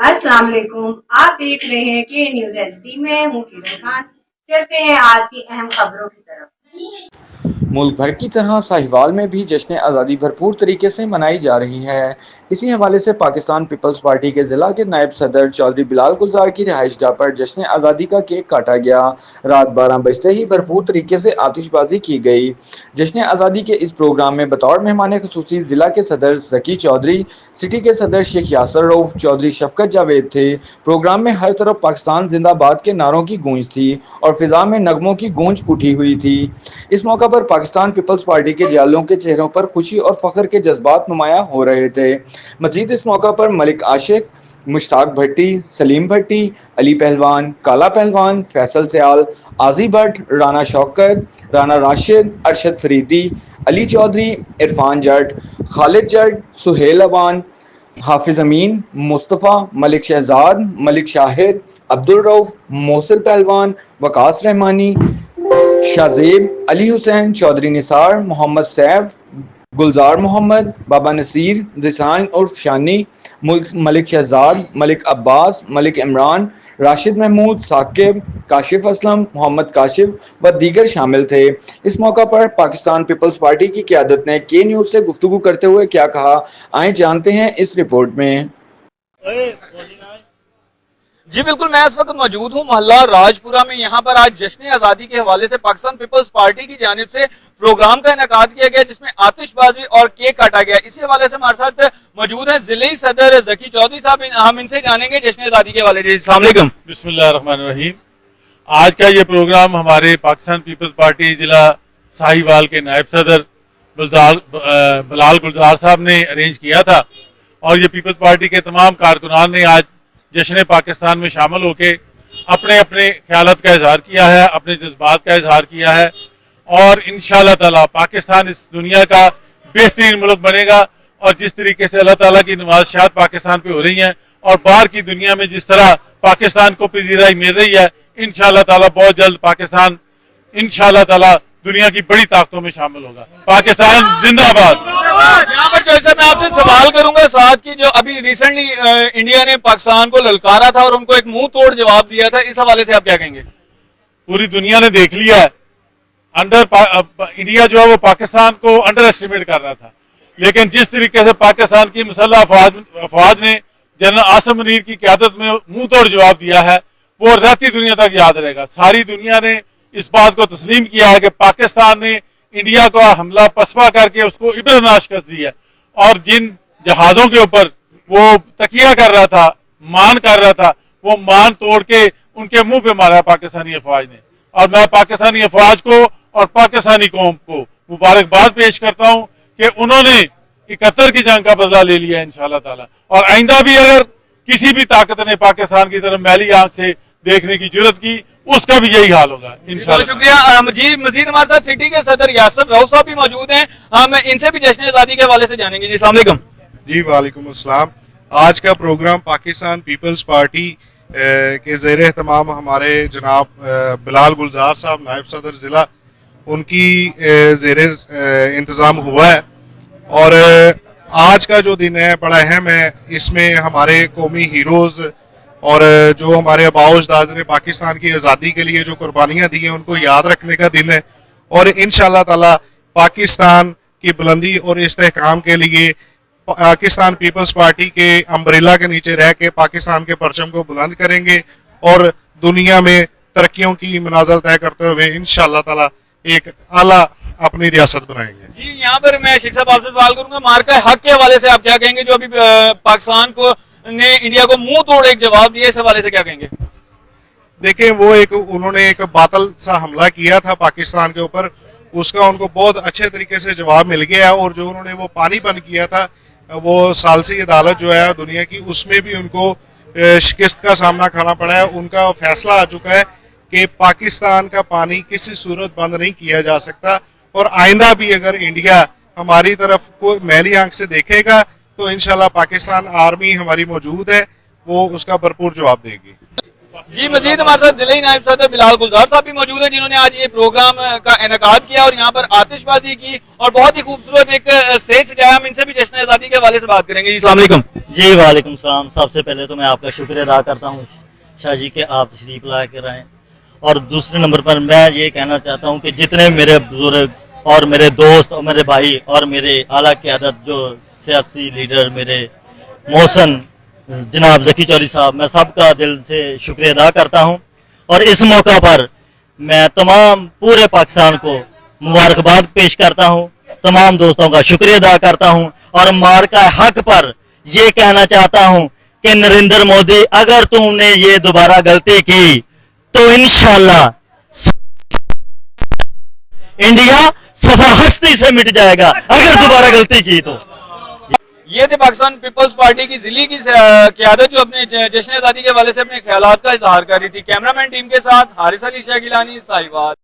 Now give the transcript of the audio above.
अस्सलाम वालेकुम। आप देख रहे हैं के न्यूज HD में हूँ किरण खान। चलते हैं आज की अहम खबरों की तरफ। मुल्क भर की तरह साहिवाल में भी जश्न आज़ादी भरपूर तरीके से मनाई जा रही है। इसी हवाले से पाकिस्तान पीपल्स पार्टी के ज़िला के नायब सदर चौधरी बिलाल गुलजार की रिहाइशगाह पर जश्न आज़ादी का केक काटा गया। रात 12 बजते ही भरपूर तरीके से आतिशबाजी की गई। जश्न आज़ादी के इस प्रोग्राम में बतौर मेहमान खुसूसी ज़िला के सदर जकी चौधरी, सिटी के सदर शेख यासर रऊफ चौधरी शफकत जावेद थे। प्रोग्राम में हर तरफ पाकिस्तान जिंदाबाद के नारों की गूंज थी और फिजा में नगमों की गूंज उठी हुई थी। इस मौका पर पाकिस्तान पीपल्स पार्टी के जियालों के चेहरों पर खुशी और फख्र के जज्बात नुमायां हो रहे थे। मजीद इस मौका पर मलिक आशिक, मुश्ताक भट्टी, सलीम भट्टी, अली पहलवान, काला पहलवान, फैसल सयाल, आजी भट्ट, राना शौकत, राना राशिद, अरशद फरीदी, अली चौधरी, इरफान जट, खालिद जट, सुहेल अवान, हाफिज अमीन, मुस्तफ़ा, मलिक शहजाद, मलिक शाहिद, अब्दुल रऊफ, मोसिल पहलवान, वकास रहमानी, शाजेब, अली हुसैन, चौधरी निसार, मोहम्मद सैफ, गुलजार मोहम्मद, बाबा नसीर, जिसान उर्फ शानी, मलिक शहजाद, मलिक अब्बास, मलिक इमरान, राशिद महमूद, साकिब, काशिफ असलम, मोहम्मद काशिफ व दीगर शामिल थे। इस मौका पर पाकिस्तान पीपल्स पार्टी की क़यादत ने के न्यूज़ से गुफ्तगू करते हुए क्या कहा, आए जानते हैं इस रिपोर्ट में। जी बिल्कुल, मैं इस वक्त मौजूद हूँ मोहल्ला राजपुरा में। यहाँ पर आज जश्न आज़ादी के हवाले से पाकिस्तान पीपल्स पार्टी की जानिब से प्रोग्राम का इनेकाद किया गया, जिसमें आतिशबाजी और केक काटा गया। इसी हवाले से हमारे साथ मौजूद है जिले सदर जकी चौधरी साहब। हम इनसे जानेंगे जश्न आज़ादी के हवाले से। अस्सलाम वालेकुम। बिस्मिल्लाहिर्रहमानिर्रहीम। आज का ये प्रोग्राम हमारे पाकिस्तान पीपल्स पार्टी जिला साहिवाल के नायब सदर बिलाल गुलजार साहब ने अरेंज किया था और ये पीपल्स पार्टी के तमाम कारकुनान ने आज जश्न पाकिस्तान में शामिल होकर अपने अपने ख्यालात का इजहार किया है, अपने जज्बात का इजहार किया है और इंशाअल्लाह ताला पाकिस्तान इस दुनिया का बेहतरीन मुल्क बनेगा। और जिस तरीके से अल्लाह ताला की नवाज़शात पाकिस्तान पे हो रही हैं और बाहर की दुनिया में जिस तरह पाकिस्तान को पजीराई मिल रही है, इंशाअल्लाह ताला बहुत जल्द पाकिस्तान इंशाअल्लाह ताला दुनिया की बड़ी ताकतों में शामिल होगा। पाकिस्तान जिंदाबाद। यहाँ पर जैसे मैं आपसे सवाल करूंगा, साथ की जो अभी रिसेंटली इंडिया ने पाकिस्तान को ललकारा था और उनको एक मुंह तोड़ जवाब दिया था, इस हवाले से आप क्या कहेंगे? पूरी दुनिया ने देख लिया है इंडिया जो है वो पाकिस्तान को अंडर एस्टिमेट कर रहा था, लेकिन जिस तरीके से पाकिस्तान की मुसल्लह अफवाज ने जनरल आसिम मुनीर की क़यादत में मुंह तोड़ जवाब दिया है, वो रहती दुनिया तक याद रहेगा। सारी दुनिया ने इस बात को तस्लीम किया है कि पाकिस्तान ने इंडिया को हमला पसपा करके उसको इब्रतनाश कर दी है और जिन जहाजों के ऊपर वो तकिया कर रहा था, मान कर रहा था, वो मान तोड़ के उनके मुंह पे मारा पाकिस्तानी अफवाज ने। और मैं पाकिस्तानी अफवाज को और पाकिस्तानी कौम को मुबारकबाद पेश करता हूँ कि उन्होंने 71 की जंग का बदला ले लिया इंशाअल्लाह ताला। और आइंदा भी अगर किसी भी ताकत ने पाकिस्तान की तरफ मैली आंख से देखने की जरूरत की, उसका भी यही हाल होगा इंशाअल्लाह। शुक्रिया। मजीद हमारे साथ सिटी के सदर यासर रऊफ साहब भी मौजूद हैं, हम इनसे भी जश्न आज़ादी के हवाले से जानेंगे। जी अस्सलाम वालेकुम। जी वालेकुम अस्सलाम। आज का प्रोग्राम पाकिस्तान पीपल्स पार्टी के ज़ेर एहतमाम हमारे जनाब बिलाल गुलजार साहब नायब सदर ज़िला, उनकी ज़ेर इंतज़ाम हुआ है और आज का जो दिन है बड़ा अहम है। इसमें हमारे कौमी हीरोज़ और जो हमारे आबाओ अजदाद ने पाकिस्तान की आज़ादी के लिए जो कुर्बानियाँ दी हैं उनको याद रखने का दिन है और इंशाअल्लाह ताला पाकिस्तान की बुलंदी और इस्तेहकाम के लिए पाकिस्तान पीपल्स पार्टी के अम्ब्रेला के नीचे रह के पाकिस्तान के परचम को बुलंद करेंगे और दुनिया में तरक्कियों की मनाज़िल तय करते हुए इंशाअल्लाह ताला एक आला अपनी रियासत बनाएंगे। जी यहाँ पर मैं शेख साहब आपसे सवाल करूंगा, मार्का हक के हवाले से आप क्या कहेंगे? जो अभी पाकिस्तान को ने इंडिया को मुंह तोड़ एक जवाब दिया, इस हवाले से क्या कहेंगे? देखें, वो उन्होंने एक बातल सा हमला किया था पाकिस्तान के ऊपर, उसका उनको बहुत अच्छे तरीके से जवाब मिल गया है और जो उन्होंने वो पानीपन किया था, वो सालसी अदालत जो है दुनिया की, उसमें भी उनको शिकस्त का सामना करना पड़ा है। उनका फैसला आ चुका है कि पाकिस्तान का पानी किसी सूरत बंद नहीं किया जा सकता और आइंदा भी अगर इंडिया हमारी तरफ को मैली आंख से देखेगा तो इंशाल्लाह पाकिस्तान आर्मी हमारी मौजूद है, वो उसका भरपूर जवाब देगी। जी मजीद हमारे साथ जिले नायब सदर बिलाल गुलजार साहब भी मौजूद हैं, जिन्होंने आज ये प्रोग्राम का इनेकाद किया और यहाँ पर आतिशबाजी की और बहुत ही खूबसूरत एक स्टेज सजाया। हम इनसे भी जश्न आजादी के हवाले से बात करेंगे। जी अस्सलाम वालेकुम। जी वालेकुम सलाम। सबसे पहले तो मैं आपका शुक्रिया अदा करता हूँ शाह जी के आप तशरीफ ला कर आए। और दूसरे नंबर पर मैं ये कहना चाहता हूँ कि जितने मेरे बुजुर्ग और मेरे दोस्त और मेरे भाई और मेरे आला क़यादत जो सियासी लीडर मेरे मोहसन जनाब ज़की चौधरी साहब, मैं सबका दिल से शुक्रिया अदा करता हूँ। और इस मौका पर मैं तमाम पूरे पाकिस्तान को मुबारकबाद पेश करता हूँ, तमाम दोस्तों का शुक्रिया अदा करता हूँ। और मार्का हक पर ये कहना चाहता हूँ कि नरेंद्र मोदी, अगर तुमने ये दोबारा गलती की तो इंशाल्लाह इंडिया सफा हस्ती से मिट जाएगा, अगर दोबारा गलती की तो। ये थे पाकिस्तान पीपल्स पार्टी की जिले की क़यादत जो अपने जश्न आजादी के हवाले से अपने ख्यालात का इजहार कर रही थी। कैमरामैन टीम के साथ हारिस अली शाह गिलानी, साहिवाल।